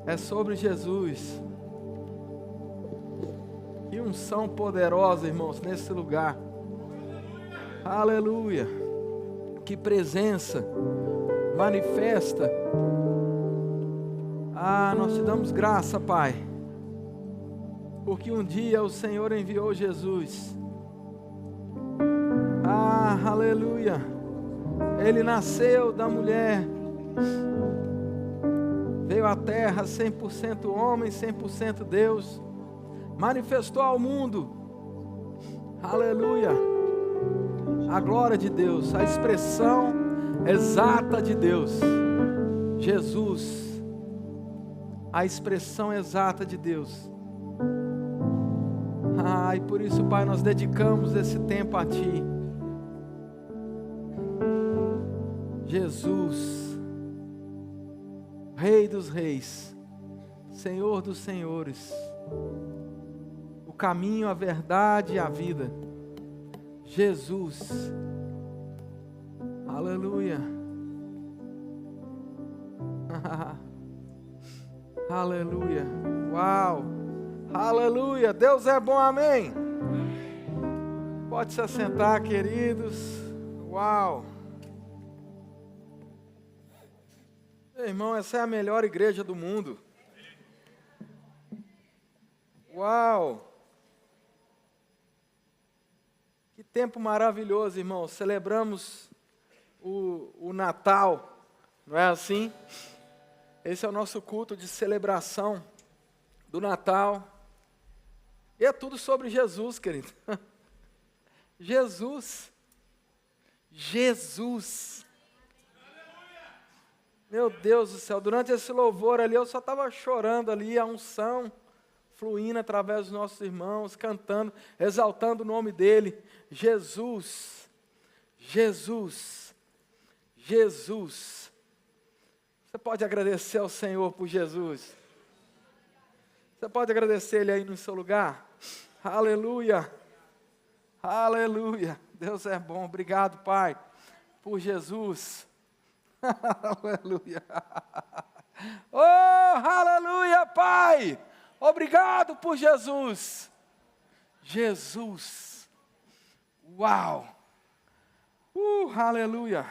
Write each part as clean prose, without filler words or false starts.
É sobre Jesus. Que unção poderosa, irmãos, nesse lugar. Aleluia. Que presença manifesta. Nós te damos graça, Pai, porque um dia o Senhor enviou Jesus. Aleluia. Ele nasceu da mulher, veio à terra 100% homem, 100% Deus, manifestou ao mundo, aleluia, a glória de Deus, a expressão exata de Deus, Jesus, a expressão exata de Deus. E por isso, Pai, nós dedicamos esse tempo a Ti. Jesus, Rei dos reis, Senhor dos senhores, o caminho, a verdade e a vida. Jesus, aleluia, aleluia, uau, aleluia, Deus é bom, amém? Pode se assentar, queridos, uau. Irmão, essa é a melhor igreja do mundo. Uau! Que tempo maravilhoso, irmão. Celebramos o Natal, não é assim? Esse é o nosso culto de celebração do Natal. E é tudo sobre Jesus, querido. Jesus. Jesus. Meu Deus do céu, durante esse louvor ali, eu só estava chorando ali, a unção fluindo através dos nossos irmãos, cantando, exaltando o nome dele. Jesus, Jesus, Jesus. Você pode agradecer ao Senhor por Jesus? Você pode agradecer Ele aí no seu lugar? Aleluia, aleluia. Deus é bom, obrigado, Pai, por Jesus. Aleluia. Oh, aleluia, Pai. Obrigado por Jesus. Jesus. Uau. Aleluia.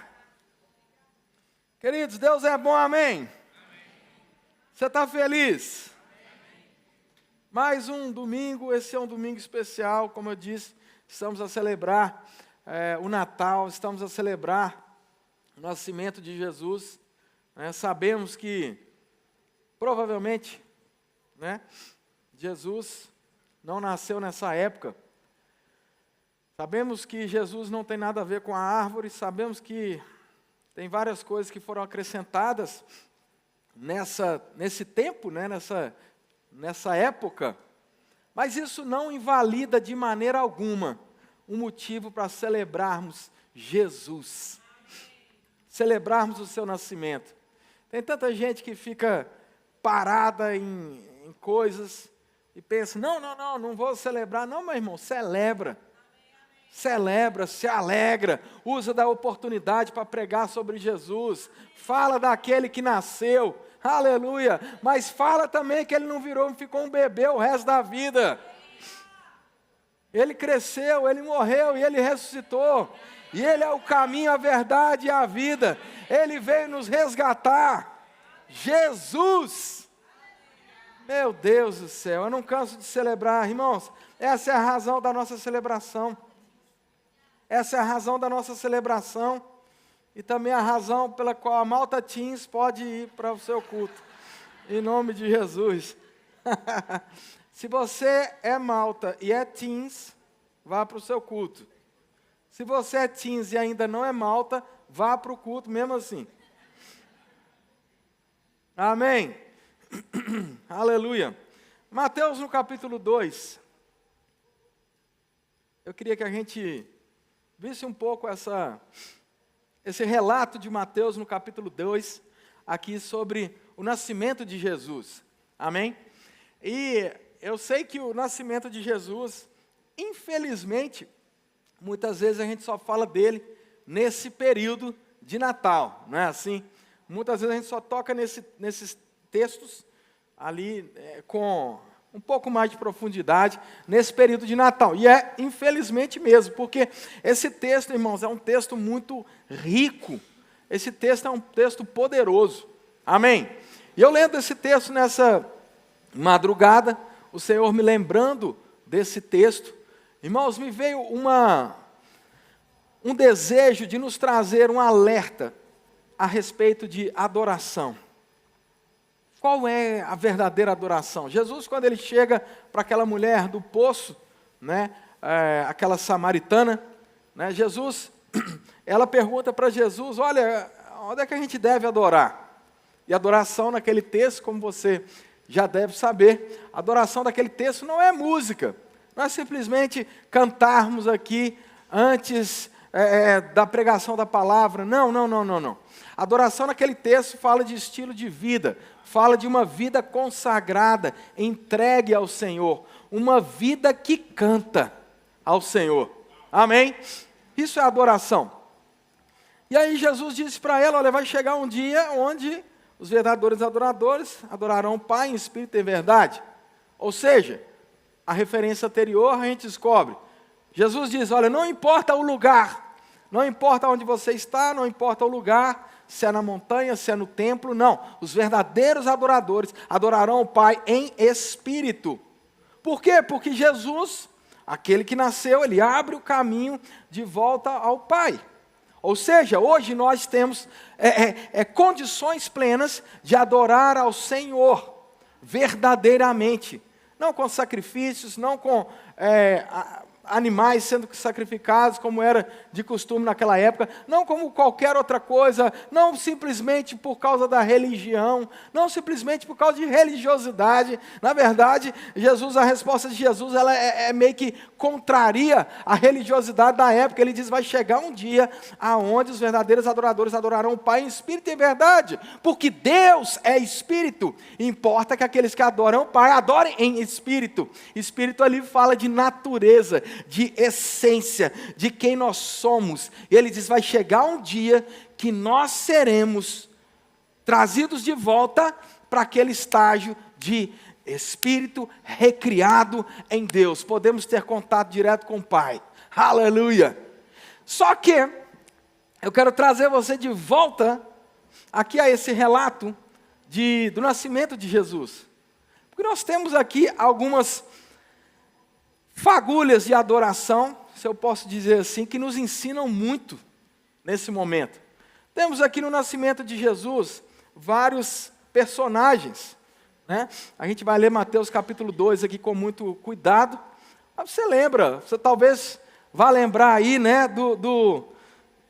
Queridos, Deus é bom, amém? Você está feliz? Mais um domingo, esse é um domingo especial, como eu disse, estamos a celebrar o Natal, estamos a celebrar o nascimento de Jesus, né? Sabemos que, provavelmente, né, Jesus não nasceu nessa época. Sabemos que Jesus não tem nada a ver com a árvore, sabemos que tem várias coisas que foram acrescentadas nesse tempo, né, nessa época, mas isso não invalida de maneira alguma um motivo para celebrarmos Jesus. Celebrarmos o seu nascimento. Tem tanta gente que fica parada em coisas e pensa, não vou celebrar. Não, meu irmão, celebra. Celebra, se alegra, usa da oportunidade para pregar sobre Jesus. Fala daquele que nasceu, aleluia. Mas fala também que ele não ficou um bebê o resto da vida. Ele cresceu, ele morreu e ele ressuscitou. E Ele é o caminho, a verdade e a vida. Ele veio nos resgatar. Jesus! Meu Deus do céu, eu não canso de celebrar. Irmãos, essa é a razão da nossa celebração. Essa é a razão da nossa celebração. E também a razão pela qual a Malta Teens pode ir para o seu culto. Em nome de Jesus. Se você é Malta e é Teens, vá para o seu culto. Se você é teens e ainda não é Malta, vá para o culto mesmo assim. Amém? Aleluia. Mateus no capítulo 2. Eu queria que a gente visse um pouco esse relato de Mateus no capítulo 2, aqui sobre o nascimento de Jesus. Amém? E eu sei que o nascimento de Jesus, infelizmente, muitas vezes a gente só fala dele nesse período de Natal, não é assim? Muitas vezes a gente só toca nesses textos ali com um pouco mais de profundidade nesse período de Natal. E é infelizmente mesmo, porque esse texto, irmãos, é um texto muito rico. Esse texto é um texto poderoso. Amém? E eu lendo esse texto nessa madrugada, o Senhor me lembrando desse texto, irmãos, me veio um desejo de nos trazer um alerta a respeito de adoração. Qual é a verdadeira adoração? Jesus, quando ele chega para aquela mulher do poço, né, aquela samaritana, né, ela pergunta para Jesus, olha, onde é que a gente deve adorar? E adoração naquele texto, como você já deve saber, a adoração daquele texto não é música, não é simplesmente cantarmos aqui antes da pregação da palavra, não. A adoração naquele texto fala de estilo de vida, fala de uma vida consagrada, entregue ao Senhor, uma vida que canta ao Senhor. Amém? Isso é adoração. E aí Jesus disse para ela, olha, vai chegar um dia onde os verdadeiros adoradores adorarão o Pai em espírito e em verdade. Ou seja, a referência anterior a gente descobre. Jesus diz, olha, não importa o lugar, não importa onde você está, não importa o lugar, se é na montanha, se é no templo, não. Os verdadeiros adoradores adorarão o Pai em espírito. Por quê? Porque Jesus, aquele que nasceu, ele abre o caminho de volta ao Pai. Ou seja, hoje nós temos condições plenas de adorar ao Senhor, verdadeiramente. Não com sacrifícios, não com animais sendo sacrificados, como era de costume naquela época, não como qualquer outra coisa, não simplesmente por causa da religião, não simplesmente por causa de religiosidade. Na verdade, a resposta de Jesus, ela meio que contraria a religiosidade da época. Ele diz, vai chegar um dia aonde os verdadeiros adoradores adorarão o Pai em espírito e em verdade, porque Deus é espírito, importa que aqueles que adoram o Pai, adorem em espírito. Espírito ali fala de natureza, de essência, de quem nós somos. E ele diz, vai chegar um dia que nós seremos trazidos de volta para aquele estágio de espírito recriado em Deus. Podemos ter contato direto com o Pai. Aleluia! Só que eu quero trazer você de volta aqui a esse relato do nascimento de Jesus. Porque nós temos aqui algumas fagulhas de adoração, se eu posso dizer assim, que nos ensinam muito nesse momento. Temos aqui no nascimento de Jesus vários personagens, né? A gente vai ler Mateus capítulo 2 aqui com muito cuidado. Mas você lembra, você talvez vá lembrar aí, né,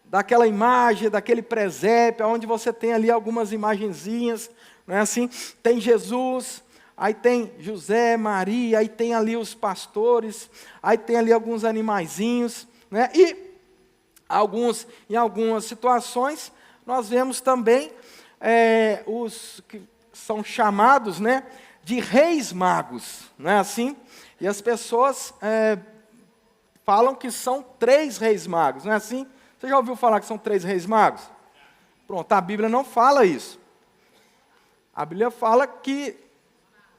daquela imagem, daquele presépio, onde você tem ali algumas imagenzinhas, não é assim? Tem Jesus, aí tem José, Maria, aí tem ali os pastores, aí tem ali alguns animaizinhos, né? E em algumas situações, nós vemos também os que são chamados, né, de reis magos, não é assim? E as pessoas falam que são 3 reis magos, não é assim? Você já ouviu falar que são 3 reis magos? Pronto, a Bíblia não fala isso. A Bíblia fala que,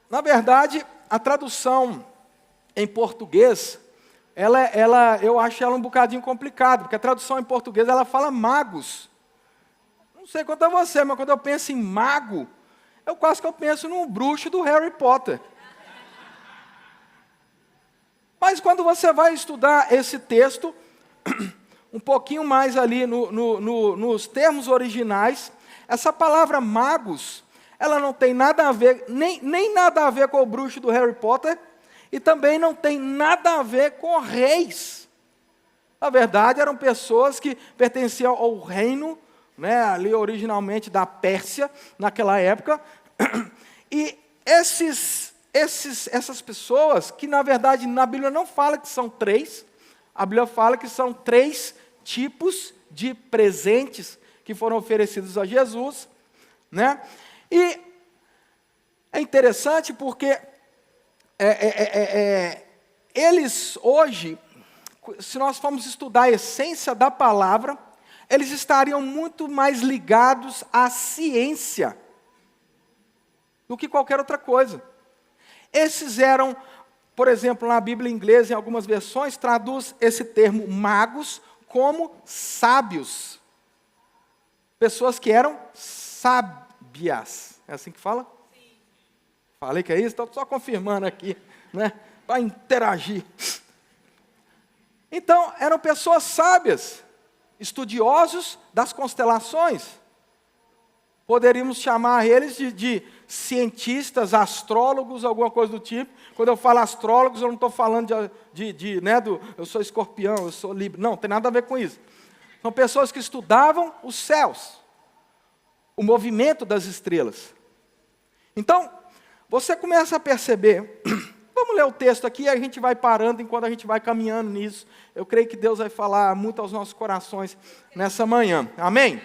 na verdade, a tradução em português, eu acho ela um bocadinho complicada, porque a tradução em português, ela fala magos. Não sei quanto a você, mas quando eu penso em mago, eu penso num bruxo do Harry Potter. Mas quando você vai estudar esse texto, um pouquinho mais ali nos termos originais, essa palavra magos, ela não tem nada a ver, nem nada a ver com o bruxo do Harry Potter, e também não tem nada a ver com reis. Na verdade, eram pessoas que pertenciam ao reino, né, ali originalmente da Pérsia, naquela época, e essas pessoas, que na verdade na Bíblia não fala que são 3, a Bíblia fala que são 3 tipos de presentes que foram oferecidos a Jesus, né? E é interessante porque eles hoje, se nós formos estudar a essência da palavra, eles estariam muito mais ligados à ciência do que qualquer outra coisa. Esses eram, por exemplo, na Bíblia inglesa, em algumas versões, traduz esse termo magos como sábios. Pessoas que eram sábias. É assim que fala? Sim. Falei que é isso? Estou só confirmando aqui, né? Para interagir. Então, eram pessoas sábias, estudiosos das constelações. Poderíamos chamar eles de cientistas, astrólogos, alguma coisa do tipo. Quando eu falo astrólogos, eu não estou falando eu sou escorpião, eu sou libra. Não, tem nada a ver com isso. São pessoas que estudavam os céus, o movimento das estrelas. Então, você começa a perceber, vamos ler o texto aqui e a gente vai parando enquanto a gente vai caminhando nisso. Eu creio que Deus vai falar muito aos nossos corações nessa manhã. Amém?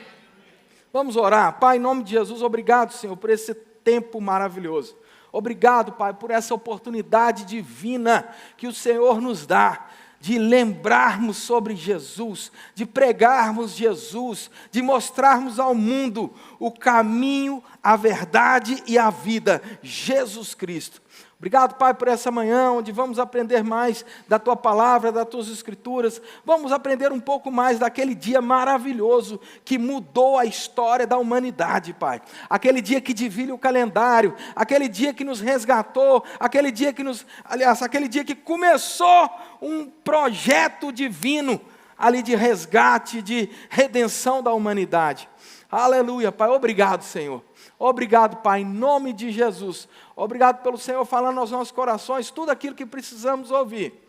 Vamos orar. Pai, em nome de Jesus, obrigado, Senhor, por esse tempo maravilhoso. Obrigado, Pai, por essa oportunidade divina que o Senhor nos dá, de lembrarmos sobre Jesus, de pregarmos Jesus, de mostrarmos ao mundo o caminho, a verdade e a vida, Jesus Cristo. Obrigado, Pai, por essa manhã, onde vamos aprender mais da Tua Palavra, das Tuas Escrituras. Vamos aprender um pouco mais daquele dia maravilhoso que mudou a história da humanidade, Pai. Aquele dia que divide o calendário, aquele dia que nos resgatou, aquele dia que começou um projeto divino ali de resgate, de redenção da humanidade. Aleluia, Pai. Obrigado, Senhor. Obrigado, Pai, em nome de Jesus. Obrigado pelo Senhor falando aos nossos corações tudo aquilo que precisamos ouvir.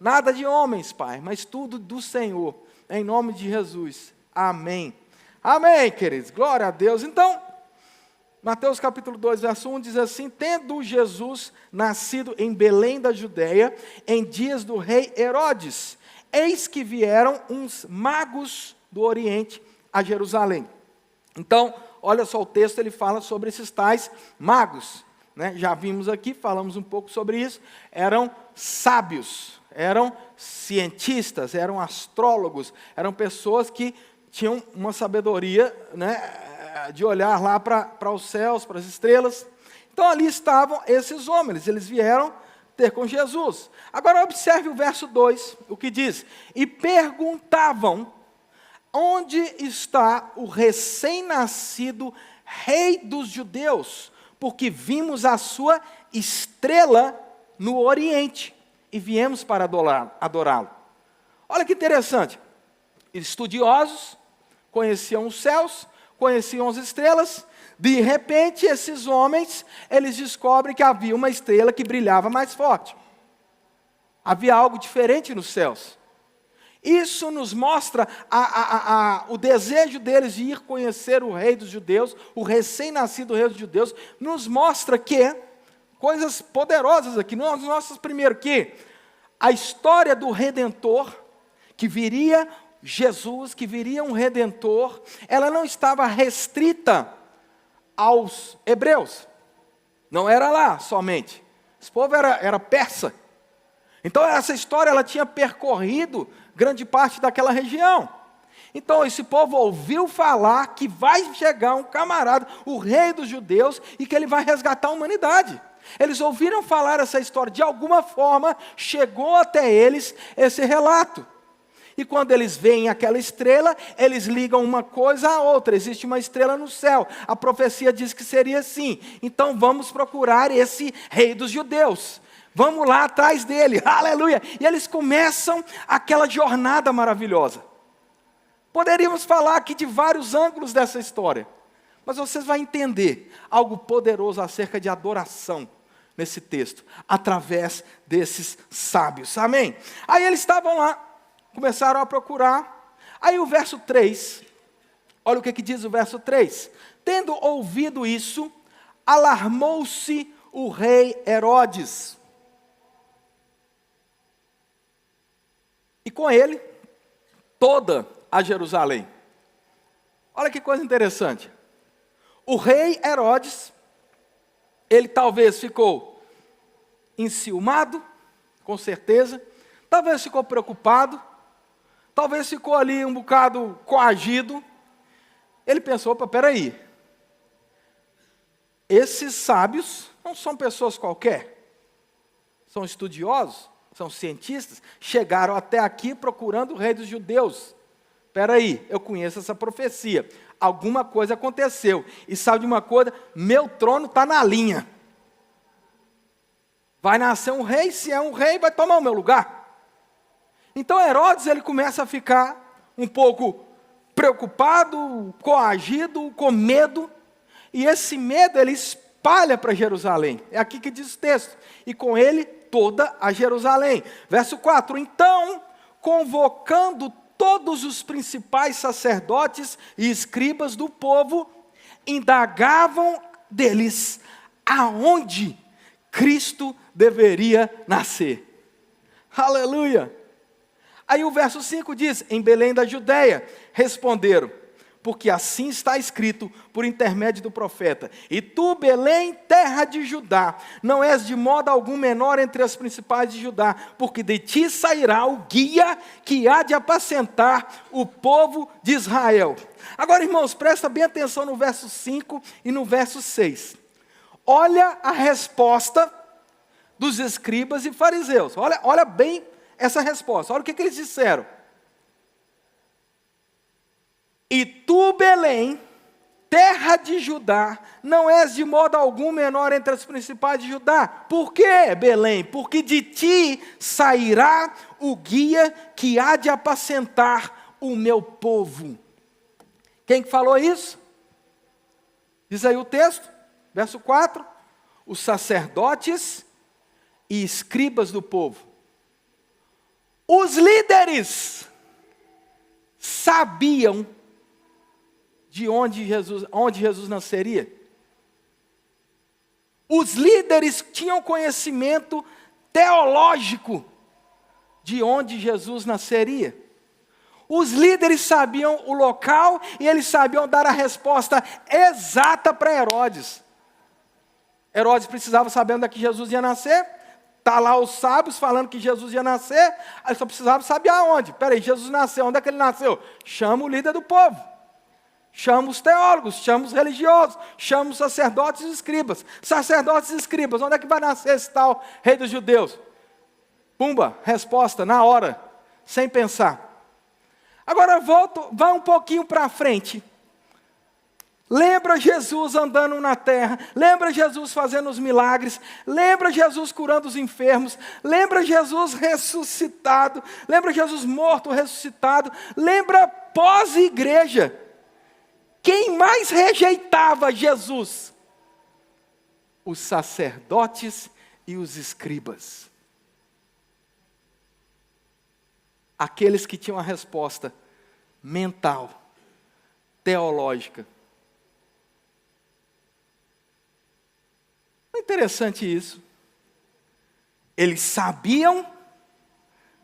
Nada de homens, Pai, mas tudo do Senhor. Em nome de Jesus. Amém. Amém, queridos. Glória a Deus. Então, Mateus capítulo 2, verso 1 diz assim: tendo Jesus nascido em Belém da Judeia, em dias do rei Herodes, eis que vieram uns magos do Oriente a Jerusalém. Então, olha só o texto, ele fala sobre esses tais magos, né? Já vimos aqui, falamos um pouco sobre isso, eram sábios, eram cientistas, eram astrólogos, eram pessoas que tinham uma sabedoria, né, de olhar lá para os céus, para as estrelas. Então ali estavam esses homens, eles vieram ter com Jesus. Agora observe o verso 2, o que diz: e perguntavam, onde está o recém-nascido rei dos judeus? Porque vimos a sua estrela no Oriente e viemos para adorá-lo. Olha que interessante. Estudiosos, conheciam os céus, conheciam as estrelas. De repente, esses homens, eles descobrem que havia uma estrela que brilhava mais forte. Havia algo diferente nos céus. Isso nos mostra o desejo deles de ir conhecer o rei dos judeus, o recém-nascido rei dos judeus, nos mostra que, coisas poderosas aqui, nós mostra primeiro que a história do Redentor, que viria Jesus, que viria um Redentor, ela não estava restrita aos hebreus, não era lá somente, esse povo era persa. Então essa história ela tinha percorrido grande parte daquela região. Então esse povo ouviu falar que vai chegar um camarada, o rei dos judeus, e que ele vai resgatar a humanidade. Eles ouviram falar essa história, de alguma forma chegou até eles esse relato. E quando eles veem aquela estrela, eles ligam uma coisa à outra. Existe uma estrela no céu, a profecia diz que seria assim. Então vamos procurar esse rei dos judeus. Vamos lá atrás dele, aleluia. E eles começam aquela jornada maravilhosa. Poderíamos falar aqui de vários ângulos dessa história, mas vocês vão entender algo poderoso acerca de adoração nesse texto, através desses sábios, amém? Aí eles estavam lá, começaram a procurar. Aí o verso 3, olha o que diz o verso 3. Tendo ouvido isso, alarmou-se o rei Herodes. E com ele, toda a Jerusalém. Olha que coisa interessante. O rei Herodes, ele talvez ficou enciumado, com certeza. Talvez ficou preocupado. talvez ficou ali um bocado coagido. Ele pensou, opa, peraí, esses sábios não são pessoas qualquer, são estudiosos, são cientistas, chegaram até aqui procurando o rei dos judeus. Peraí, eu conheço essa profecia, alguma coisa aconteceu, e sabe de uma coisa? Meu trono está na linha. Vai nascer um rei, se é um rei, vai tomar o meu lugar. Então Herodes, ele começa a ficar um pouco preocupado, coagido, com medo, e esse medo ele espalha para Jerusalém. É aqui que diz o texto. E com ele toda a Jerusalém. Verso 4. Então, convocando todos os principais sacerdotes e escribas do povo, indagavam deles aonde Cristo deveria nascer. Aleluia! Aí o verso 5 diz, em Belém da Judeia, responderam, porque assim está escrito por intermédio do profeta, e tu, Belém, terra de Judá, não és de modo algum menor entre as principais de Judá, porque de ti sairá o guia que há de apacentar o povo de Israel. Agora, irmãos, presta bem atenção no verso 5 e no verso 6. Olha a resposta dos escribas e fariseus, olha bem essa resposta, olha o que eles disseram. E tu, Belém, terra de Judá, não és de modo algum menor entre as principais de Judá. Por quê, Belém? Porque de ti sairá o guia que há de apacentar o meu povo. Quem que falou isso? Diz aí o texto, verso 4. Os sacerdotes e escribas do povo. Os líderes sabiam de onde Jesus nasceria. Os líderes tinham conhecimento teológico de onde Jesus nasceria. Os líderes sabiam o local e eles sabiam dar a resposta exata para Herodes. Herodes precisava saber onde é que Jesus ia nascer. Está lá os sábios falando que Jesus ia nascer, aí só precisava saber aonde. Peraí, Jesus nasceu, onde é que ele nasceu? Chama o líder do povo. Chama os teólogos, chama os religiosos, chama os sacerdotes e escribas. Sacerdotes e escribas, onde é que vai nascer esse tal rei dos judeus? Pumba, resposta, na hora, sem pensar. Agora vai um pouquinho para frente. Lembra Jesus andando na terra, lembra Jesus fazendo os milagres, lembra Jesus curando os enfermos, lembra Jesus ressuscitado, lembra Jesus morto, ressuscitado, lembra pós-igreja. Quem mais rejeitava Jesus? Os sacerdotes e os escribas. Aqueles que tinham a resposta mental, teológica. É interessante isso. Eles sabiam,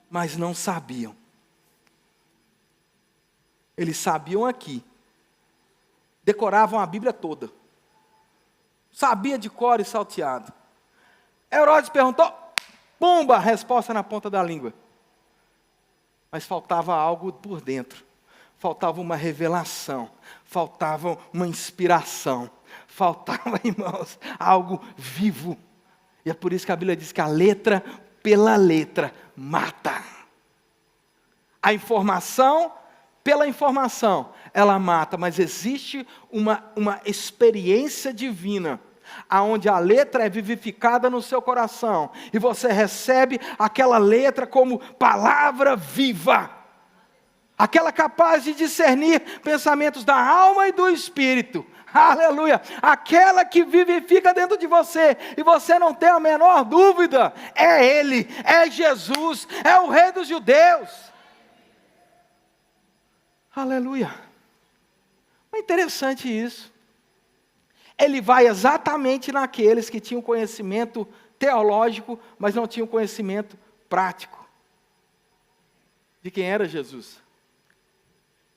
mas não sabiam. Eles sabiam aqui. Decoravam a Bíblia toda. Sabia de cor e salteado. Herodes perguntou, pumba, resposta na ponta da língua. Mas faltava algo por dentro. Faltava uma revelação. Faltava uma inspiração. Faltava, irmãos, algo vivo. E é por isso que a Bíblia diz que a letra pela letra mata. A informação pela informação, ela mata, mas existe uma experiência divina, aonde a letra é vivificada no seu coração, e você recebe aquela letra como palavra viva, aquela capaz de discernir pensamentos da alma e do espírito, aleluia, aquela que vivifica dentro de você, e você não tem a menor dúvida, é Ele, é Jesus, é o Rei dos Judeus, aleluia. É interessante isso. Ele vai exatamente naqueles que tinham conhecimento teológico, mas não tinham conhecimento prático de quem era Jesus.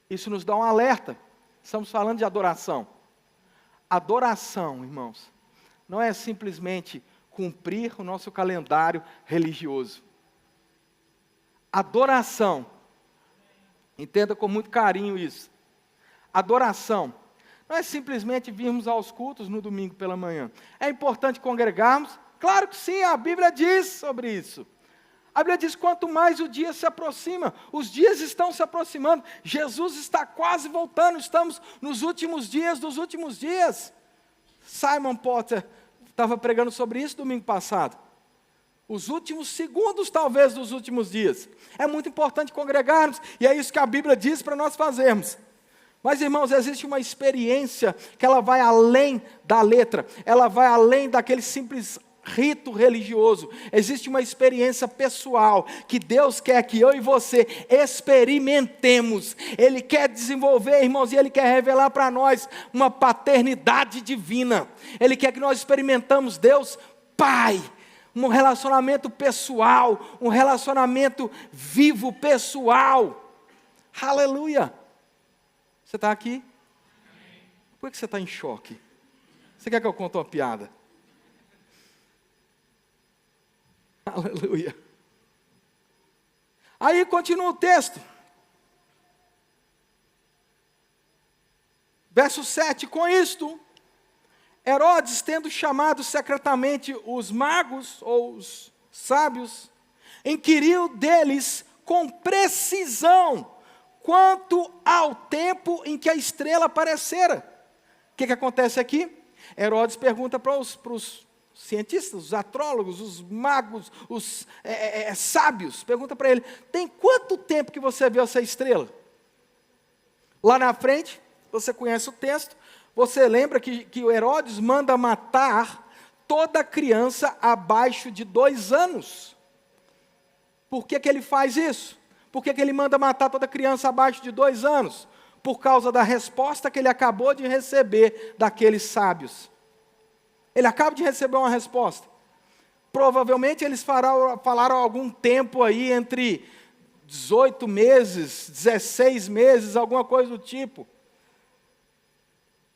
Isso nos dá um alerta. Estamos falando de adoração. Adoração, irmãos, não é simplesmente cumprir o nosso calendário religioso. Adoração Entenda com muito carinho isso. Adoração não é simplesmente virmos aos cultos no domingo pela manhã. É importante congregarmos? Claro que sim, a Bíblia diz sobre isso. A Bíblia diz, quanto mais o dia se aproxima, os dias estão se aproximando, Jesus está quase voltando, estamos nos últimos dias dos últimos dias. Simon Potter estava pregando sobre isso domingo passado. Os últimos segundos, talvez, dos últimos dias. É muito importante congregarmos, e é isso que a Bíblia diz para nós fazermos. Mas, irmãos, existe uma experiência que ela vai além da letra, ela vai além daquele simples rito religioso. Existe uma experiência pessoal que Deus quer que eu e você experimentemos. Ele quer desenvolver, irmãos, e Ele quer revelar para nós uma paternidade divina. Ele quer que nós experimentamos Deus Pai, um relacionamento pessoal, um relacionamento vivo, pessoal. Aleluia! Você está aqui? Por que você está em choque? Você quer que eu conte uma piada? Aleluia. Aí continua o texto. Verso 7. Com isto, Herodes, tendo chamado secretamente os magos, ou os sábios, inquiriu deles com precisão quanto ao tempo em que a estrela aparecera. O que acontece aqui? Herodes pergunta para os cientistas, os astrólogos, os magos, os sábios, pergunta para ele, tem quanto tempo que você viu essa estrela? Lá na frente, você conhece o texto, você lembra que o Herodes manda matar toda criança abaixo de 2 anos. Por que ele faz isso? Por que ele manda matar toda criança abaixo de 2 anos? Por causa da resposta que ele acabou de receber daqueles sábios. Ele acaba de receber uma resposta. Provavelmente eles falaram algum tempo aí entre 18 meses, 16 meses, alguma coisa do tipo.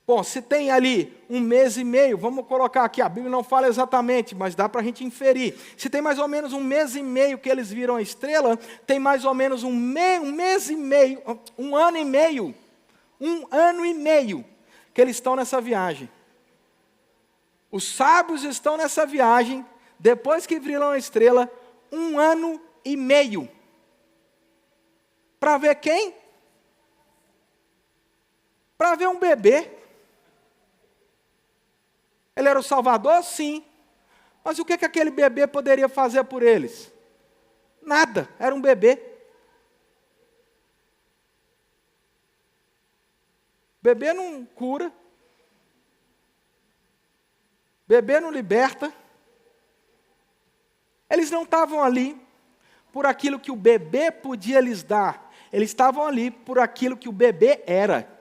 Bom, se tem ali 1 mês e meio, vamos colocar aqui, a Bíblia não fala exatamente, mas dá para a gente inferir. Se tem mais ou menos 1 mês e meio que eles viram a estrela, tem mais ou menos um mês e meio, 1 ano e meio, 1 ano e meio que eles estão nessa viagem. Os sábios estão nessa viagem, depois que viram a estrela, 1 ano e meio. Para ver quem? Para ver um bebê. Ele era o Salvador? Sim. Mas o que aquele bebê poderia fazer por eles? Nada, era um bebê. Bebê não cura. Bebê não liberta. Eles não estavam ali por aquilo que o bebê podia lhes dar. Eles estavam ali por aquilo que o bebê era.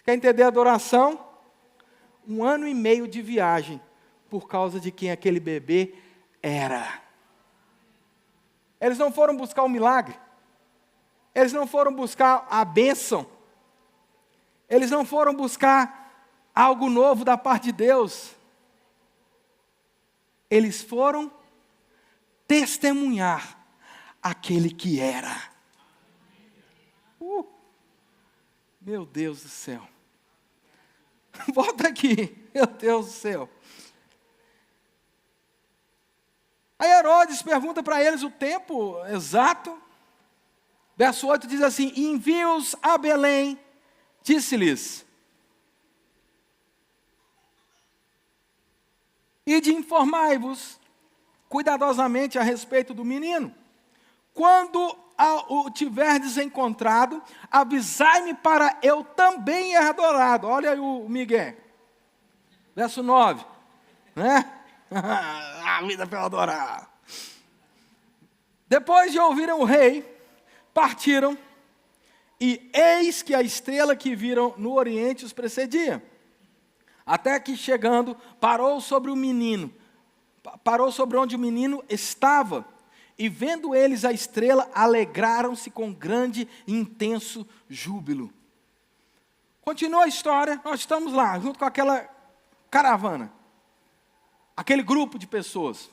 Quer entender a adoração? 1 ano e meio de viagem, por causa de quem aquele bebê era. Eles não foram buscar um milagre. Eles não foram buscar a bênção. Eles não foram buscar algo novo da parte de Deus. Eles foram testemunhar aquele que era. Meu Deus do céu. Volta aqui, meu Deus do céu. Aí Herodes pergunta para eles o tempo exato. Verso 8 diz assim, envia-os a Belém, disse-lhes, ide informai-vos cuidadosamente a respeito do menino. Quando o tiverdes encontrado, avisai-me para eu também ir adorado. Olha aí o Miguel. Verso 9. Né? A vida para adorar. Depois de ouvirem o rei, partiram, e eis que a estrela que viram no oriente os precedia. Até que chegando, parou sobre o menino. Parou sobre onde o menino estava. E vendo eles a estrela, alegraram-se com grande e intenso júbilo. Continua a história, nós estamos lá, junto com aquela caravana. Aquele grupo de pessoas.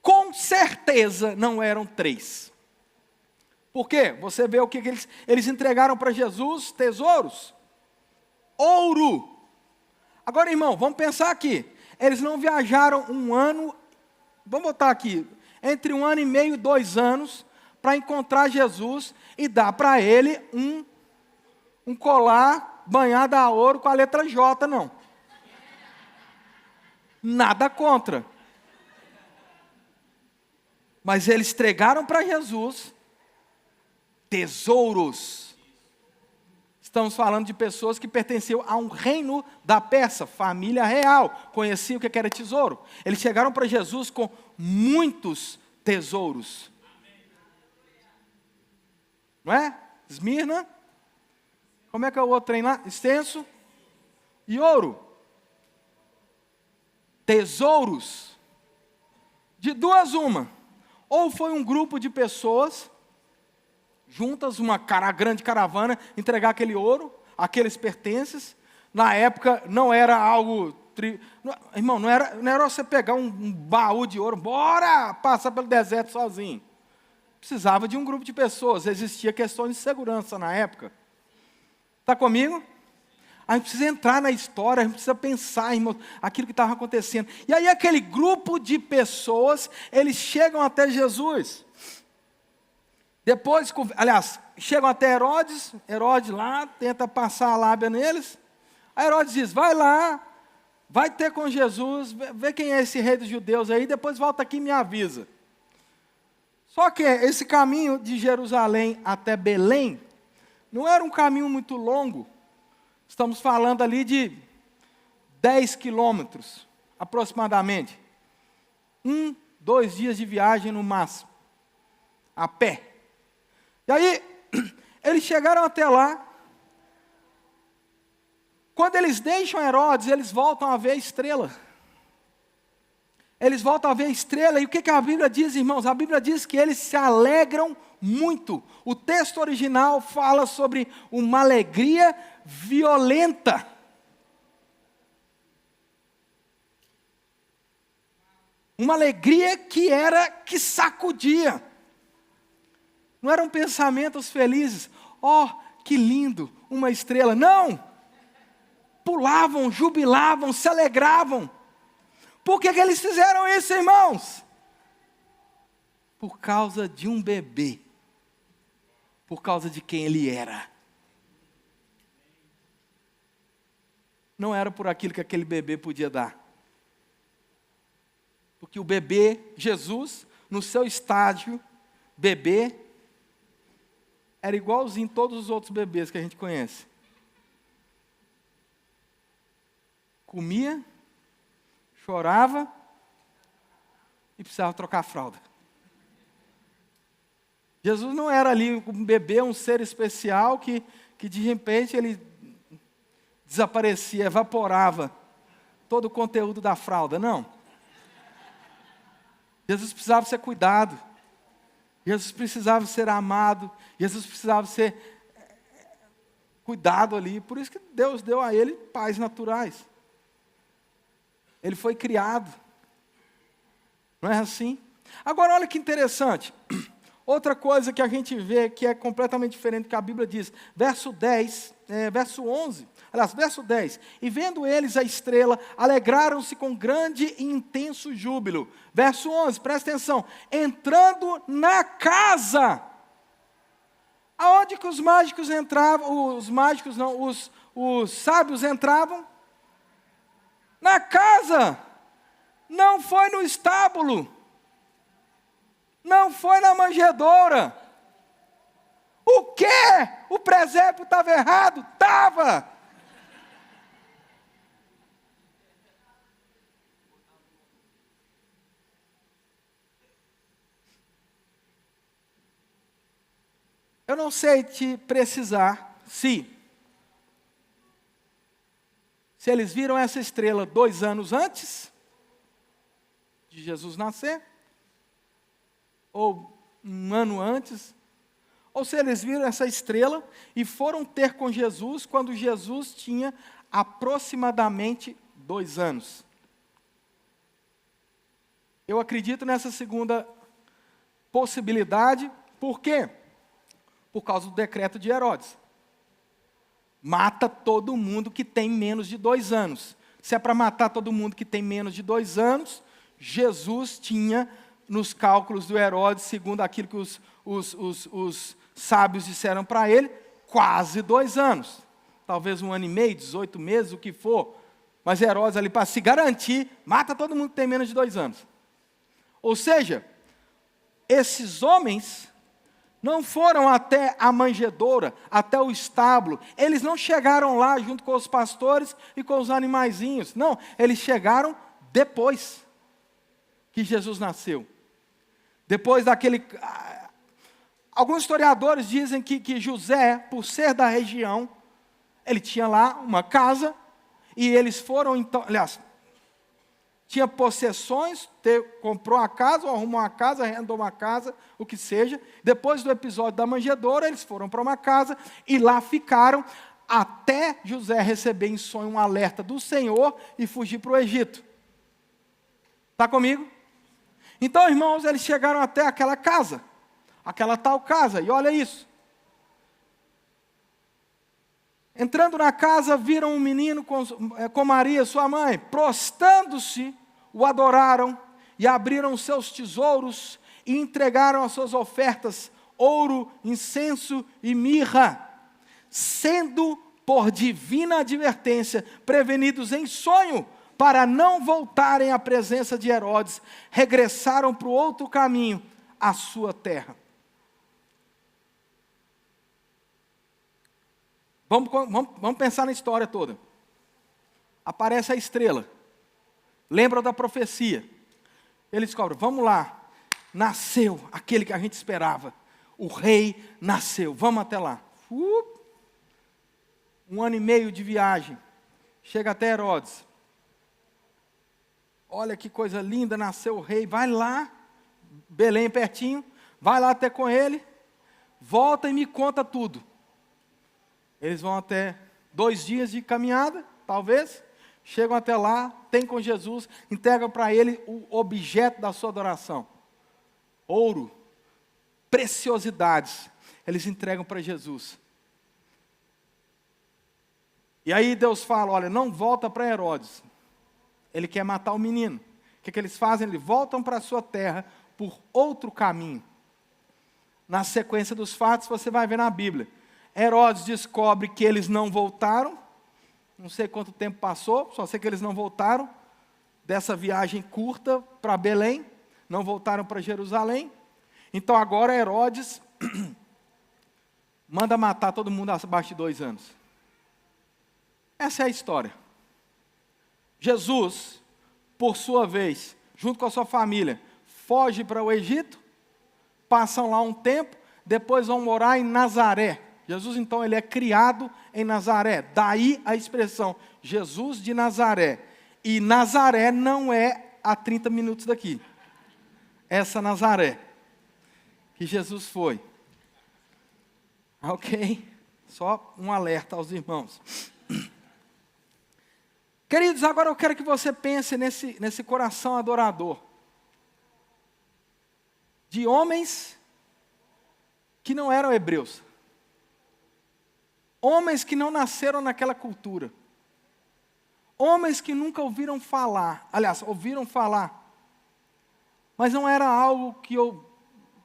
Com certeza não eram 3. Por quê? Você vê o que eles entregaram para Jesus? Tesouros. Ouro. Agora, irmão, vamos pensar aqui. Eles não viajaram um ano, vamos botar aqui, entre 1 ano e meio e 2 anos, para encontrar Jesus e dar para ele um colar banhado a ouro com a letra J, não. Nada contra. Mas eles entregaram para Jesus tesouros. Estamos falando de pessoas que pertenciam a um reino da Pérsia, família real, conheciam o que era tesouro. Eles chegaram para Jesus com muitos tesouros. Não é? Esmirna. Como é que é o outro trem lá? Extenso. E ouro. Tesouros. De duas uma. Ou foi um grupo de pessoas juntas, uma grande caravana, entregar aquele ouro, aqueles pertences. Na época não era algo... Irmão, não era você pegar um baú de ouro, bora passar pelo deserto sozinho. Precisava de um grupo de pessoas, existia questões de segurança na época. Está comigo? A gente precisa entrar na história, a gente precisa pensar, irmão, aquilo que estava acontecendo. E aí aquele grupo de pessoas, eles chegam até Jesus. Depois, aliás, chegam até Herodes lá, tenta passar a lábia neles. Aí Herodes diz, vai lá, vai ter com Jesus, vê quem é esse rei dos judeus aí, depois volta aqui e me avisa. Só que esse caminho de Jerusalém até Belém, não era um caminho muito longo. Estamos falando ali de 10 quilômetros, aproximadamente. 2 dias de viagem no máximo, a pé. E aí, eles chegaram até lá. Quando eles deixam Herodes, eles voltam a ver a estrela. Eles voltam a ver a estrela, e o que a Bíblia diz, irmãos? A Bíblia diz que eles se alegram muito. O texto original fala sobre uma alegria violenta. Uma alegria que sacudia. Não eram pensamentos felizes. Oh, que lindo, uma estrela. Não! Pulavam, jubilavam, se alegravam. Por que eles fizeram isso, irmãos? Por causa de um bebê. Por causa de quem ele era. Não era por aquilo que aquele bebê podia dar. Porque o bebê, Jesus, no seu estágio, bebê, era igualzinho a todos os outros bebês que a gente conhece. Comia, chorava e precisava trocar a fralda. Jesus não era ali um bebê, um ser especial que de repente ele desaparecia, evaporava todo o conteúdo da fralda, não. Jesus precisava ser cuidado. Jesus precisava ser amado. Jesus precisava ser cuidado ali. Por isso que Deus deu a ele pais naturais. Ele foi criado. Não é assim? Agora olha que interessante. Outra coisa que a gente vê que é completamente diferente do que a Bíblia diz. Verso 11. Aliás, verso 10. E vendo eles a estrela, alegraram-se com grande e intenso júbilo. Verso 11, presta atenção. Entrando na casa. Aonde que os mágicos entravam? Os sábios entravam? Na casa. Não foi no estábulo. Não foi na manjedoura. O quê? O presépio estava errado? Estava. Eu não sei te precisar se eles viram essa estrela 2 anos antes de Jesus nascer, ou 1 ano antes, ou se eles viram essa estrela e foram ter com Jesus quando Jesus tinha aproximadamente 2 anos. Eu acredito nessa segunda possibilidade, por quê? por causa do decreto de Herodes. Mata todo mundo que tem menos de 2 anos. Se é para matar todo mundo que tem menos de 2 anos, Jesus tinha, nos cálculos do Herodes, segundo aquilo que os sábios disseram para ele, quase 2 anos. Talvez 1 ano e meio, 18 meses, o que for. Mas Herodes ali, para se garantir, mata todo mundo que tem menos de 2 anos. Ou seja, esses homens não foram até a manjedoura, até o estábulo. Eles não chegaram lá junto com os pastores e com os animaizinhos. Não, eles chegaram depois que Jesus nasceu. Depois daquele... Alguns historiadores dizem que José, por ser da região, ele tinha lá uma casa, e eles foram então... Aliás, tinha possessões, comprou uma casa, ou arrumou uma casa, arrendou uma casa, o que seja. Depois do episódio da manjedoura, eles foram para uma casa e lá ficaram até José receber em sonho um alerta do Senhor e fugir para o Egito. Está comigo? Então, irmãos, eles chegaram até aquela casa, aquela tal casa, e olha isso. Entrando na casa, viram um menino com Maria, sua mãe. Prostando-se, o adoraram e abriram os seus tesouros e entregaram as suas ofertas, ouro, incenso e mirra. Sendo, por divina advertência, prevenidos em sonho, para não voltarem à presença de Herodes, regressaram para o outro caminho, à sua terra. Vamos pensar na história toda. Aparece a estrela. Lembra da profecia. Eles descobrem, vamos lá. Nasceu aquele que a gente esperava. O rei nasceu. Vamos até lá. 1 ano e meio de viagem. Chega até Herodes. Olha que coisa linda, nasceu o rei. Vai lá. Belém pertinho. Vai lá até com ele. Volta e me conta tudo. Eles vão até 2 dias de caminhada, talvez. Chegam até lá, tem com Jesus, entregam para ele o objeto da sua adoração. Ouro, preciosidades, eles entregam para Jesus. E aí Deus fala, olha, não volta para Herodes. Ele quer matar o menino. O que eles fazem? Eles voltam para a sua terra por outro caminho. Na sequência dos fatos, você vai ver na Bíblia. Herodes descobre que eles não voltaram, não sei quanto tempo passou, só sei que eles não voltaram, dessa viagem curta para Belém, não voltaram para Jerusalém. Então agora Herodes manda matar todo mundo abaixo de 2 anos. Essa é a história. Jesus, por sua vez, junto com a sua família, foge para o Egito, passam lá um tempo, depois vão morar em Nazaré. Jesus, então, ele é criado em Nazaré. Daí a expressão, Jesus de Nazaré. E Nazaré não é a 30 minutos daqui. Essa Nazaré que Jesus foi. Ok? Só um alerta aos irmãos. Queridos, agora eu quero que você pense nesse coração adorador. De homens que não eram hebreus. Homens que não nasceram naquela cultura. Homens que nunca ouviram falar. Aliás, ouviram falar. Mas não era algo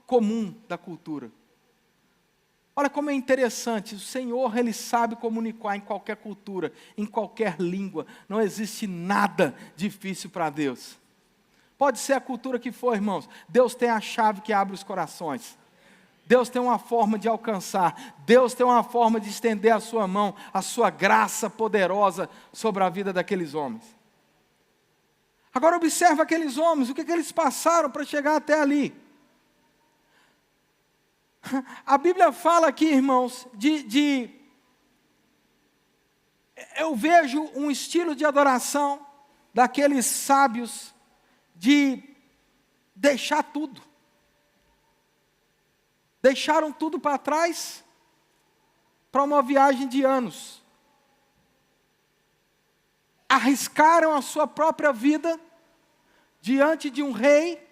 comum da cultura. Olha como é interessante. O Senhor, Ele sabe comunicar em qualquer cultura, em qualquer língua. Não existe nada difícil para Deus. Pode ser a cultura que for, irmãos. Deus tem a chave que abre os corações. Deus tem uma forma de alcançar. Deus tem uma forma de estender a sua mão, a sua graça poderosa sobre a vida daqueles homens. Agora observa aqueles homens, o que eles passaram para chegar até ali. A Bíblia fala aqui, irmãos, eu vejo um estilo de adoração daqueles sábios de deixar tudo. Deixaram tudo para trás para uma viagem de anos. Arriscaram a sua própria vida diante de um rei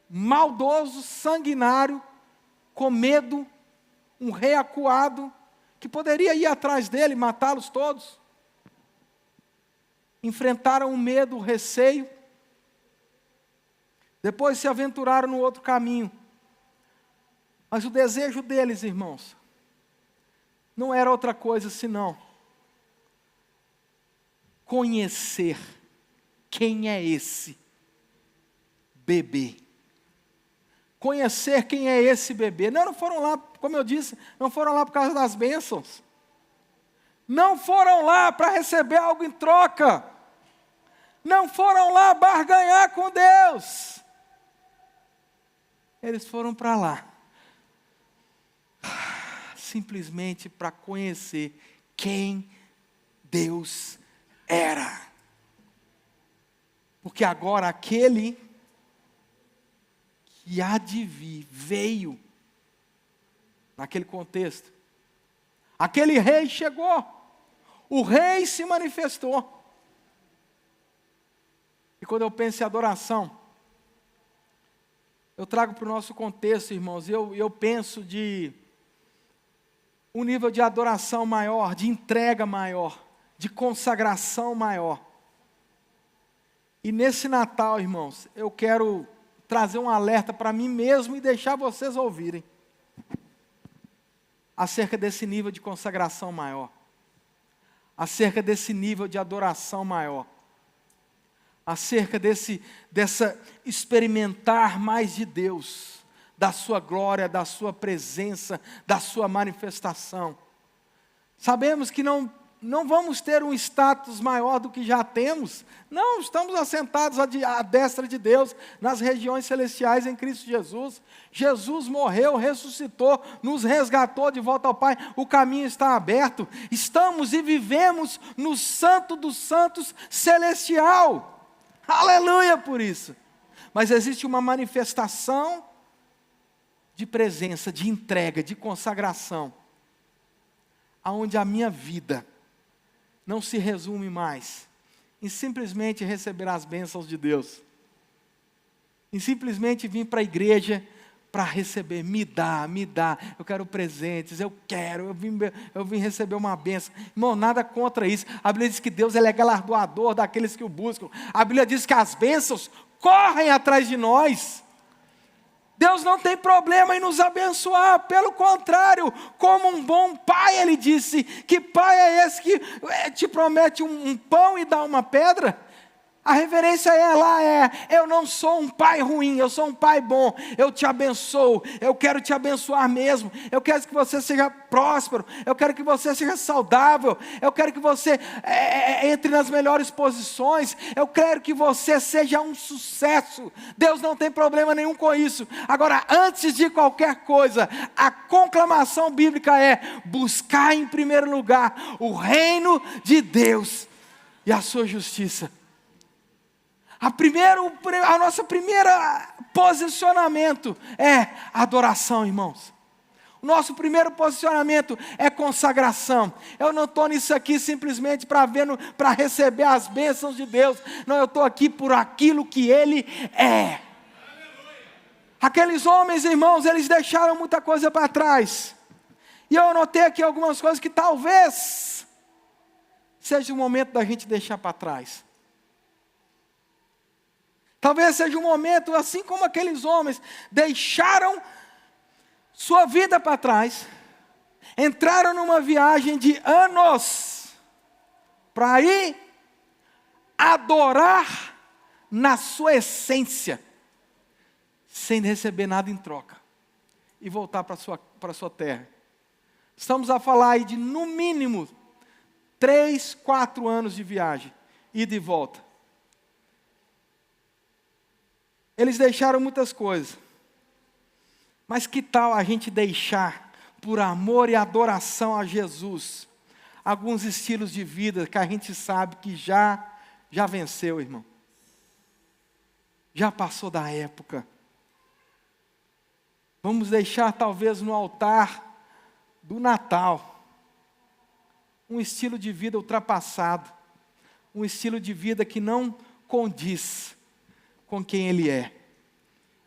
maldoso, sanguinário, com medo, um rei acuado, que poderia ir atrás dele, matá-los todos. Enfrentaram o medo, o receio. Depois se aventuraram no outro caminho. Mas o desejo deles, irmãos, não era outra coisa senão conhecer quem é esse bebê. Conhecer quem é esse bebê. Não foram lá, como eu disse, não foram lá por causa das bênçãos. Não foram lá para receber algo em troca. Não foram lá barganhar com Deus. Eles foram para lá simplesmente para conhecer quem Deus era. Porque agora aquele que há de vir veio, naquele contexto. Aquele rei chegou, o rei se manifestou. E quando eu penso em adoração, eu trago para o nosso contexto, irmãos, eu penso de um nível de adoração maior, de entrega maior, de consagração maior. E nesse Natal, irmãos, eu quero trazer um alerta para mim mesmo e deixar vocês ouvirem acerca desse nível de consagração maior, acerca desse nível de adoração maior, acerca dessa experimentar mais de Deus, da sua glória, da sua presença, da sua manifestação. Sabemos que não vamos ter um status maior do que já temos. Não, estamos assentados à destra de Deus, nas regiões celestiais em Cristo Jesus. Jesus morreu, ressuscitou, nos resgatou de volta ao Pai. O caminho está aberto. Estamos e vivemos no Santo dos Santos celestial. Aleluia por isso. Mas existe uma manifestação de presença, de entrega, de consagração, aonde a minha vida não se resume mais em simplesmente receber as bênçãos de Deus, em simplesmente vir para a igreja para receber, me dá, eu quero presentes, eu vim receber uma bênção. Irmão, nada contra isso. A Bíblia diz que Deus ele é galardoador daqueles que o buscam. A Bíblia diz que as bênçãos correm atrás de nós. Deus não tem problema em nos abençoar, pelo contrário, como um bom pai, ele disse, que pai é esse que te promete um pão e dá uma pedra? A reverência eu não sou um pai ruim, eu sou um pai bom, eu te abençoo, eu quero te abençoar mesmo, eu quero que você seja próspero, eu quero que você seja saudável, eu quero que você entre nas melhores posições, eu quero que você seja um sucesso. Deus não tem problema nenhum com isso. Agora, antes de qualquer coisa, a conclamação bíblica é buscar em primeiro lugar o reino de Deus e a sua justiça. A nossa primeira posicionamento é adoração, irmãos. O nosso primeiro posicionamento é consagração. Eu não estou nisso aqui simplesmente para receber as bênçãos de Deus. Não, eu estou aqui por aquilo que Ele é. Aqueles homens, irmãos, eles deixaram muita coisa para trás. E eu anotei aqui algumas coisas que talvez seja o momento da gente deixar para trás. Talvez seja um momento, assim como aqueles homens deixaram sua vida para trás, entraram numa viagem de anos, para ir adorar na sua essência, sem receber nada em troca, e voltar para sua terra. Estamos a falar aí de, no mínimo, 3, 4 anos de viagem, ida e volta. Eles deixaram muitas coisas, mas que tal a gente deixar, por amor e adoração a Jesus, alguns estilos de vida que a gente sabe que já venceu, irmão. Já passou da época. Vamos deixar talvez no altar do Natal, um estilo de vida ultrapassado, um estilo de vida que não condiz com quem Ele é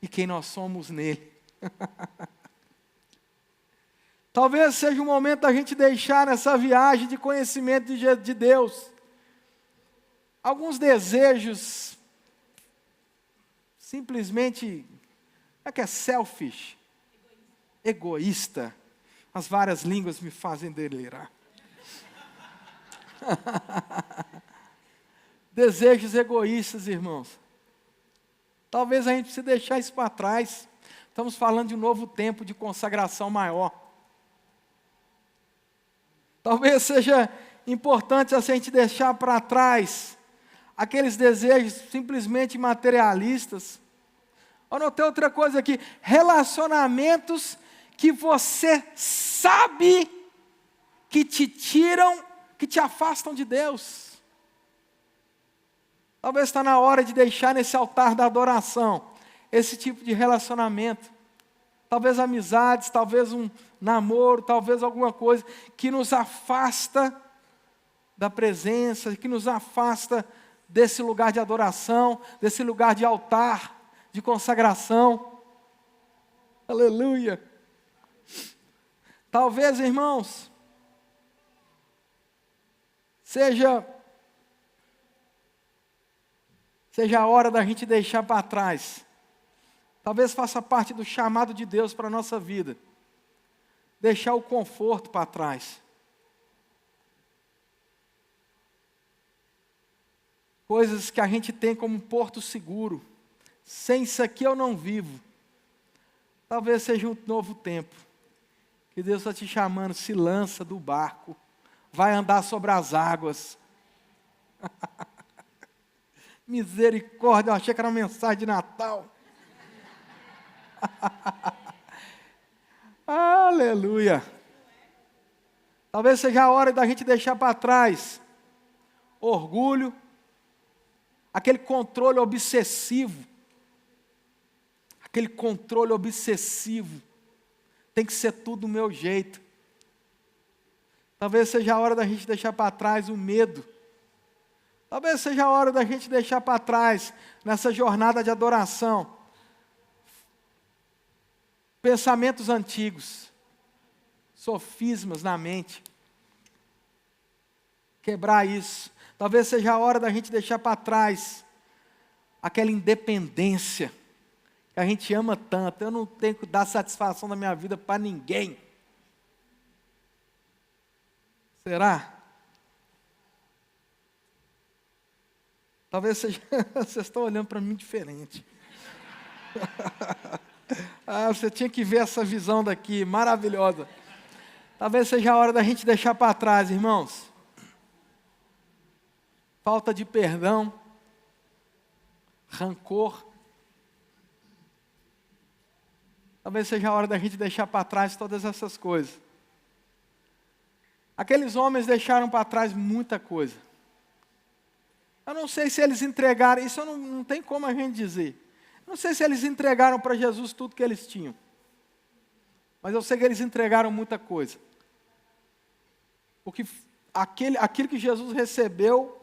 e quem nós somos nele. Talvez seja o momento da gente deixar nessa viagem de conhecimento de Deus alguns desejos simplesmente, é que é selfish, egoísta. As várias línguas me fazem delirar. Desejos egoístas, irmãos. Talvez a gente precise deixar isso para trás. Estamos falando de um novo tempo de consagração maior. Talvez seja importante a gente deixar para trás aqueles desejos simplesmente materialistas. Eu notei outra coisa aqui: relacionamentos que você sabe que te tiram, que te afastam de Deus. Talvez está na hora de deixar nesse altar da adoração esse tipo de relacionamento. Talvez amizades, talvez um namoro, talvez alguma coisa que nos afasta da presença, que nos afasta desse lugar de adoração, desse lugar de altar, de consagração. Aleluia. Talvez, irmãos, seja a hora da gente deixar para trás. Talvez faça parte do chamado de Deus para a nossa vida. Deixar o conforto para trás. Coisas que a gente tem como porto seguro. Sem isso aqui eu não vivo. Talvez seja um novo tempo. Que Deus está te chamando, se lança do barco. Vai andar sobre as águas. Misericórdia, eu achei que era uma mensagem de Natal. Aleluia. Talvez seja a hora da gente deixar para trás orgulho, aquele controle obsessivo. Aquele controle obsessivo. Tem que ser tudo do meu jeito. Talvez seja a hora da gente deixar para trás o medo. Talvez seja a hora da gente deixar para trás, nessa jornada de adoração, pensamentos antigos, sofismas na mente. Quebrar isso. Talvez seja a hora da gente deixar para trás aquela independência que a gente ama tanto. Eu não tenho que dar satisfação na minha vida para ninguém. Será? Talvez seja... Vocês estão olhando para mim diferente. Você tinha que ver essa visão daqui, maravilhosa. Talvez seja a hora da gente deixar para trás, irmãos. Falta de perdão, rancor. Talvez seja a hora da gente deixar para trás todas essas coisas. Aqueles homens deixaram para trás muita coisa. Eu não sei se eles entregaram, isso não tem como a gente dizer. Não sei se eles entregaram para Jesus tudo que eles tinham. Mas eu sei que eles entregaram muita coisa. Porque aquilo que Jesus recebeu,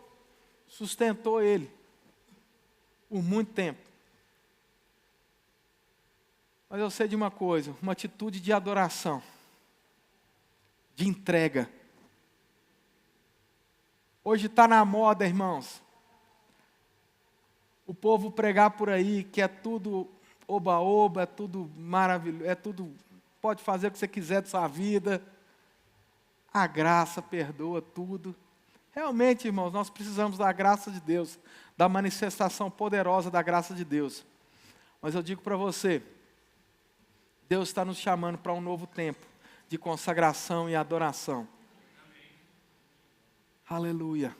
sustentou ele por muito tempo. Mas eu sei de uma coisa, uma atitude de adoração, de entrega. Hoje está na moda, irmãos, o povo pregar por aí que é tudo oba-oba, é tudo maravilhoso, é tudo, pode fazer o que você quiser da sua vida. A graça perdoa tudo. Realmente, irmãos, nós precisamos da graça de Deus, da manifestação poderosa da graça de Deus. Mas eu digo para você, Deus está nos chamando para um novo tempo de consagração e adoração. Aleluia.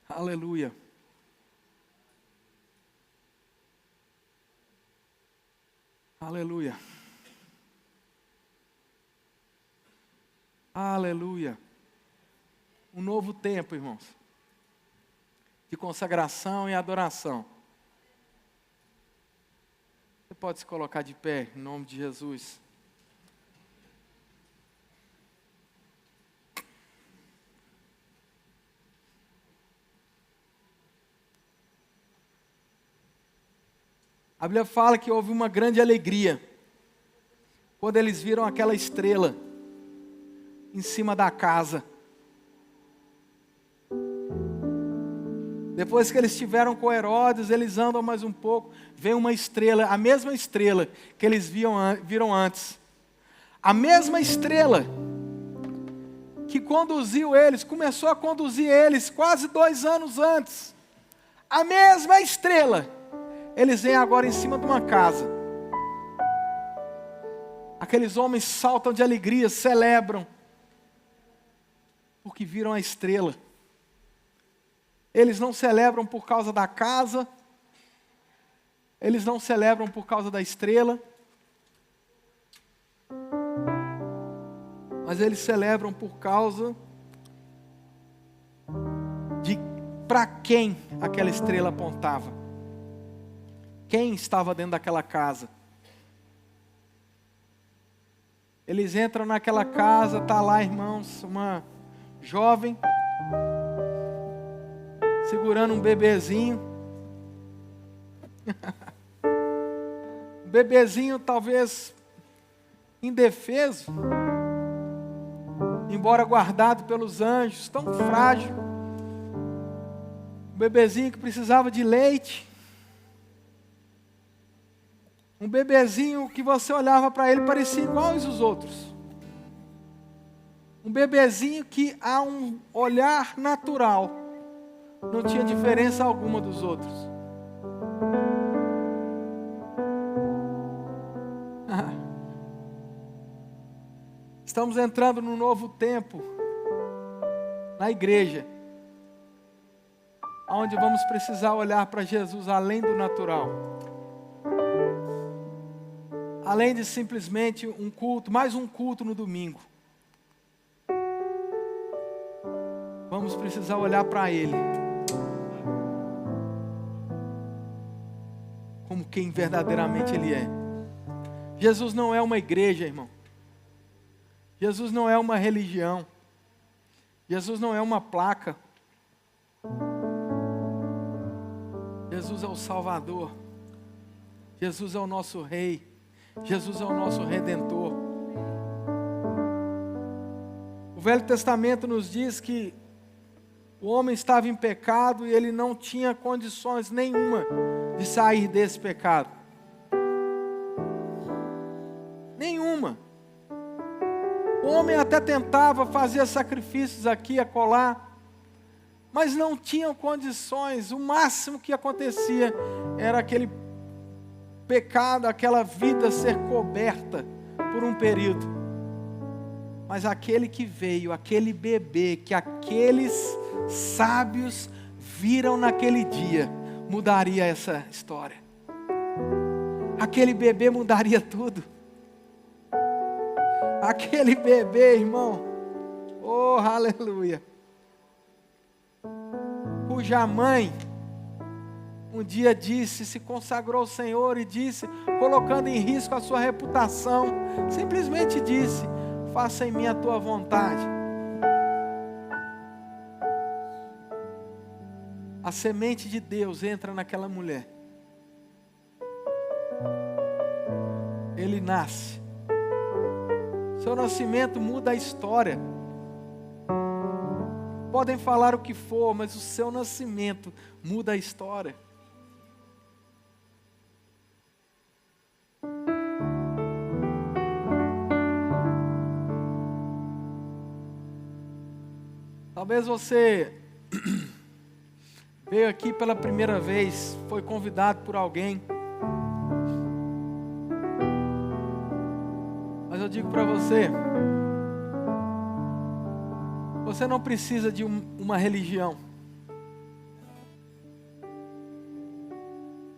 Aleluia. Aleluia. Aleluia. Um novo tempo, irmãos, de consagração e adoração. Você pode se colocar de pé, em nome de Jesus. A Bíblia fala que houve uma grande alegria quando eles viram aquela estrela em cima da casa. Depois que eles estiveram com Herodes, eles andam mais um pouco, vem uma estrela, a mesma estrela que eles viram antes. A mesma estrela que conduziu eles, começou a conduzir eles quase 2 anos antes. A mesma estrela. Eles vêm agora em cima de uma casa. Aqueles homens saltam de alegria, celebram, porque viram a estrela. Eles não celebram por causa da casa, eles não celebram por causa da estrela, mas eles celebram por causa de para quem aquela estrela apontava. Quem estava dentro daquela casa? Eles entram naquela casa, está lá, irmãos, uma jovem segurando um bebezinho. Um bebezinho talvez indefeso, embora guardado pelos anjos, tão frágil. Um bebezinho que precisava de leite. Um bebezinho que você olhava para ele parecia igual aos outros. Um bebezinho que a um olhar natural não tinha diferença alguma dos outros. Estamos entrando num novo tempo na igreja, onde vamos precisar olhar para Jesus além do natural. Além de simplesmente um culto, mais um culto no domingo. Vamos precisar olhar para Ele como quem verdadeiramente Ele é. Jesus não é uma igreja, irmão. Jesus não é uma religião. Jesus não é uma placa. Jesus é o Salvador. Jesus é o nosso Rei. Jesus é o nosso Redentor. O Velho Testamento nos diz que o homem estava em pecado e ele não tinha condições nenhuma de sair desse pecado. Nenhuma. O homem até tentava fazer sacrifícios aqui e acolá, mas não tinham condições. O máximo que acontecia era aquele pecado, aquela vida ser coberta por um período. Mas aquele que veio, aquele bebê que aqueles sábios viram naquele dia, mudaria essa história. Aquele bebê mudaria tudo. Aquele bebê, irmão, oh, aleluia, cuja mãe um dia disse, se consagrou ao Senhor e disse, colocando em risco a sua reputação, simplesmente disse, faça em mim a tua vontade. A semente de Deus entra naquela mulher. Ele nasce. Seu nascimento muda a história. Podem falar o que for, mas o seu nascimento muda a história. Talvez você veio aqui pela primeira vez, foi convidado por alguém. Mas eu digo para você, você não precisa de uma religião.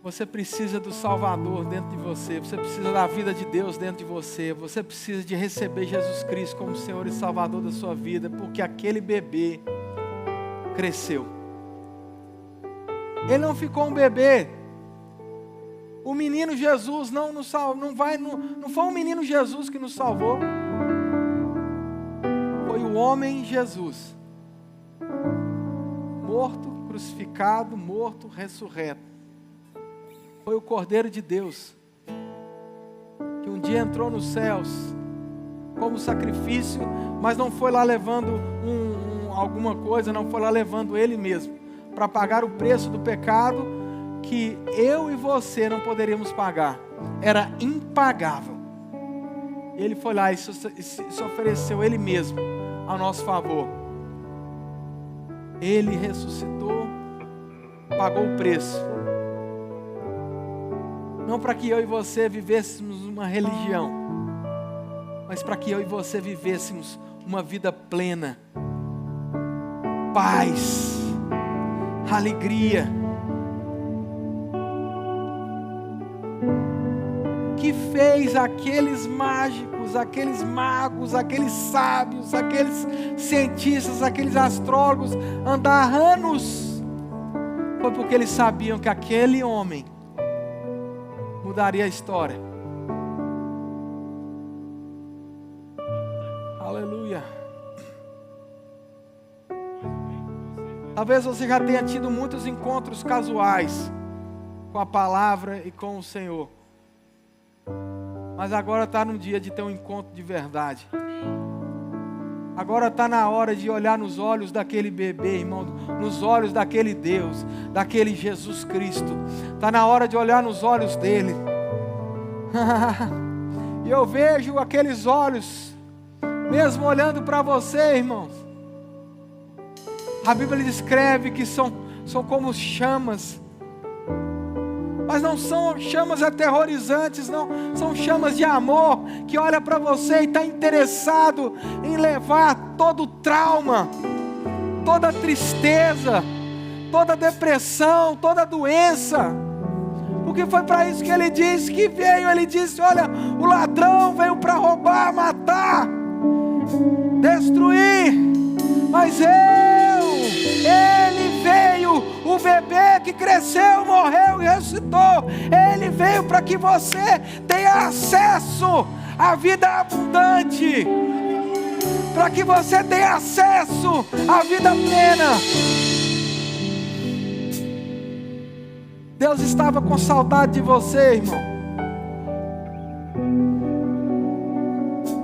Você precisa do Salvador dentro de você. Você precisa da vida de Deus dentro de você. Você precisa de receber Jesus Cristo como Senhor e Salvador da sua vida, porque aquele bebê cresceu. Ele não ficou um bebê. O menino Jesus não foi o menino Jesus que nos salvou. Foi o homem Jesus. Morto, crucificado, morto, ressurreto. Foi o Cordeiro de Deus que que um dia entrou nos céus como sacrifício, mas não foi lá levando alguma coisa, não foi lá levando Ele mesmo, para pagar o preço do pecado que eu e você não poderíamos pagar. Era impagável. Ele foi lá e se ofereceu Ele mesmo a nosso favor. Ele ressuscitou, pagou o preço. Não para que eu e você vivêssemos uma religião, mas para que eu e você vivêssemos uma vida plena, paz, alegria. Que fez aqueles mágicos, aqueles magos, aqueles sábios, aqueles cientistas, aqueles astrólogos andar anos, foi porque eles sabiam que aquele homem mudaria a história. Aleluia. Talvez você já tenha tido muitos encontros casuais com a palavra e com o Senhor, mas agora está no dia de ter um encontro de verdade. Agora está na hora de olhar nos olhos daquele bebê, irmão, nos olhos daquele Deus, daquele Jesus Cristo. Está na hora de olhar nos olhos dele. E eu vejo aqueles olhos, mesmo olhando para você, irmãos. A Bíblia descreve que são como chamas. Mas não são chamas aterrorizantes, não. São chamas de amor, que olha para você e está interessado em levar todo o trauma, toda a tristeza, toda a depressão, toda a doença. Porque foi para isso que ele disse que veio. Ele disse: olha, o ladrão veio para roubar, matar, destruir. Mas ele veio, o bebê que cresceu, morreu e ressuscitou. Ele veio para que você tenha acesso à vida abundante, para que você tenha acesso à vida plena. Deus estava com saudade de você, irmão.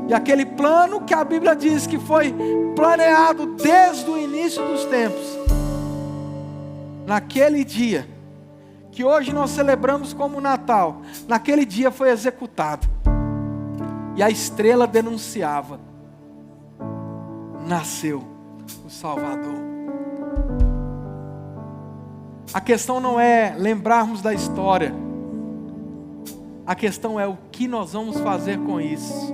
E aquele plano que a Bíblia diz que foi planeado desde o início dos tempos, naquele dia, que hoje nós celebramos como Natal, naquele dia foi executado. E a estrela denunciava: nasceu o Salvador. A questão não é lembrarmos da história, a questão é o que nós vamos fazer com isso.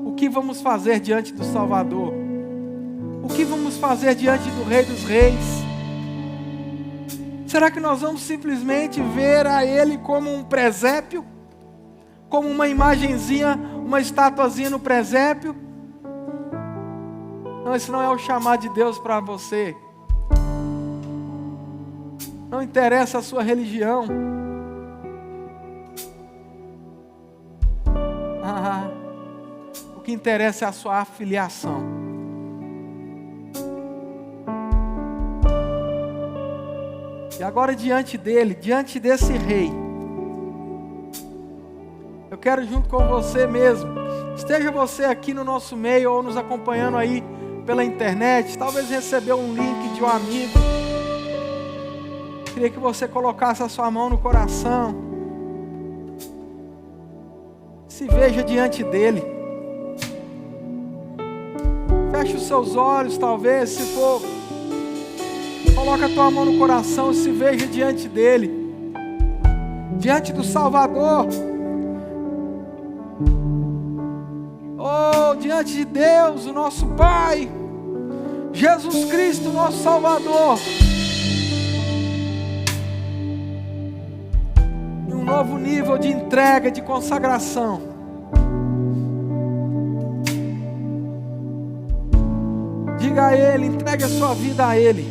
O que vamos fazer diante do Salvador? O que vamos fazer diante do Rei dos Reis? Será que nós vamos simplesmente ver a Ele como um presépio? Como uma imagenzinha, uma estatuazinha no presépio? Não, isso não é o chamado de Deus para você. Não interessa a sua religião. O que interessa é a sua afiliação. E agora diante dele, diante desse rei, eu quero junto com você mesmo, esteja você aqui no nosso meio ou nos acompanhando aí pela internet, talvez recebeu um link de um amigo. Queria que você colocasse a sua mão no coração, se veja diante dele. Feche os seus olhos, talvez, se for, coloca a tua mão no coração e se veja diante dele, diante do Salvador. Oh, diante de Deus, o nosso Pai, Jesus Cristo, nosso Salvador. E um novo nível de entrega, de consagração. Diga a Ele, entregue a sua vida a Ele.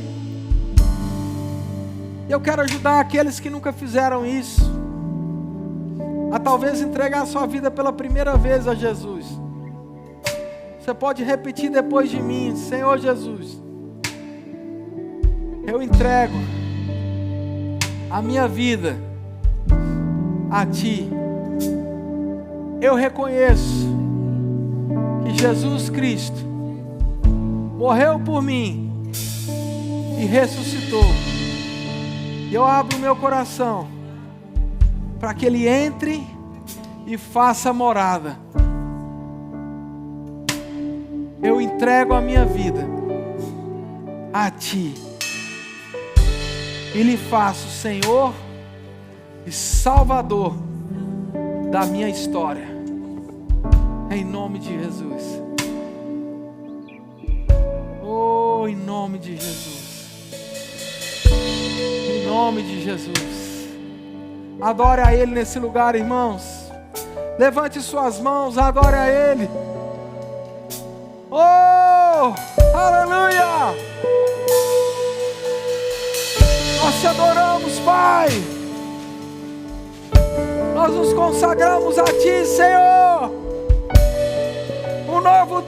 Eu quero ajudar aqueles que nunca fizeram isso, a talvez entregar a sua vida pela primeira vez a Jesus. Você pode repetir depois de mim: Senhor Jesus, eu entrego a minha vida a Ti. eu reconheço que Jesus Cristo morreu por mim e ressuscitou. E eu abro meu coração para que Ele entre e faça morada. Eu entrego a minha vida a Ti e lhe faço Senhor e Salvador da minha história, em nome de Jesus. Oh, em nome de Jesus, em nome de Jesus. Adore a Ele nesse lugar, irmãos. Levante suas mãos, adore a Ele. Oh, aleluia! Nós te adoramos, Pai. Nós nos consagramos a Ti, Senhor. Um novo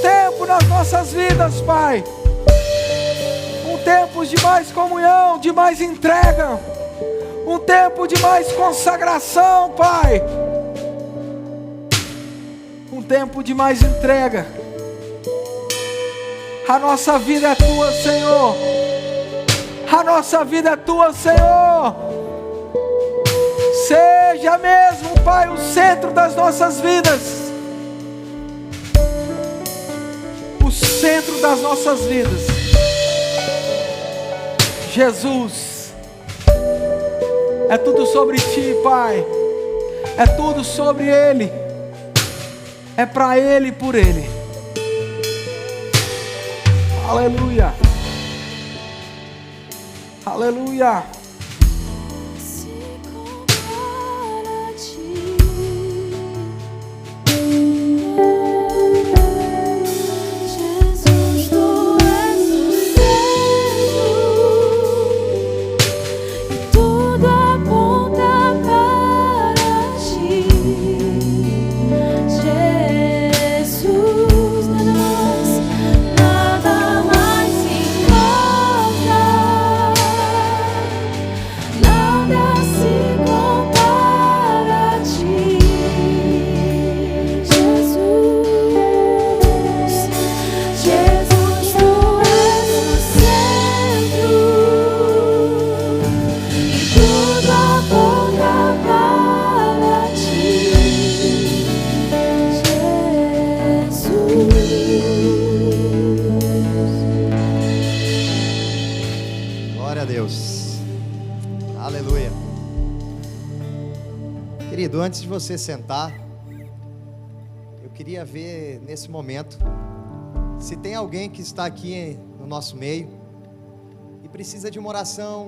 tempo nas nossas vidas, Pai. Um tempo de mais comunhão, de mais entrega. Um tempo de mais consagração, Pai. Um tempo de mais entrega. A nossa vida é Tua, Senhor. A nossa vida é Tua, Senhor. Seja mesmo, Pai, o centro das nossas vidas. O centro das nossas vidas. Jesus, é tudo sobre Ti, Pai. É tudo sobre Ele. É para Ele e por Ele. Aleluia. Aleluia. Glória a Deus. Aleluia. Querido, antes de você sentar, eu queria ver nesse momento se tem alguém que está aqui no nosso meio e precisa de uma oração